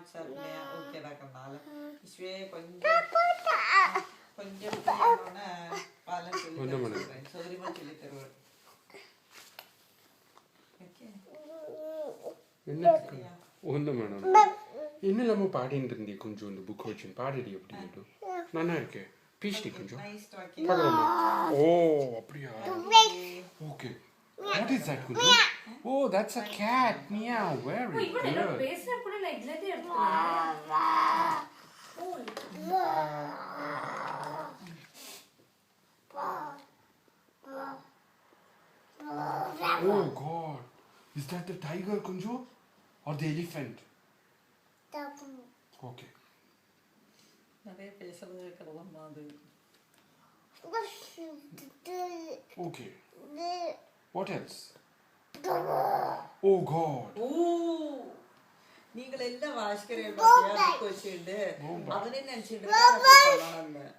WhatsApp okay தான் கண்ணால இஸ்வே கொஞ்சம் பிரியாணோன பால சொல்லி தருவேன் சௌரியமா சொல்லி தருவேன் ஓகே என்ன ஒண்ணு மேடம் என்ன நம்ம பாடிட்டு இருந்தீ கொஞ்சம் இந்த புக் வச்சு பாடிடி எப்படி கேட்டு நல்லா இருக்கு பீஸ்டி கொஞ்சம் பார்க்கலாமா ஓ அப்படியா okay what is that kunju oh that's a cat meow very good ivan enna pesra kuda na idlathe edutha oh god is that the tiger kunju or the elephant okay நிறைய பேசுறது கடவுளமா அது okay what else oh god நீங்க எல்லாம் வாஷ்கரே பாத்தியா book வச்சிட்டு அவனே நினைச்சிட்டு இருக்கான்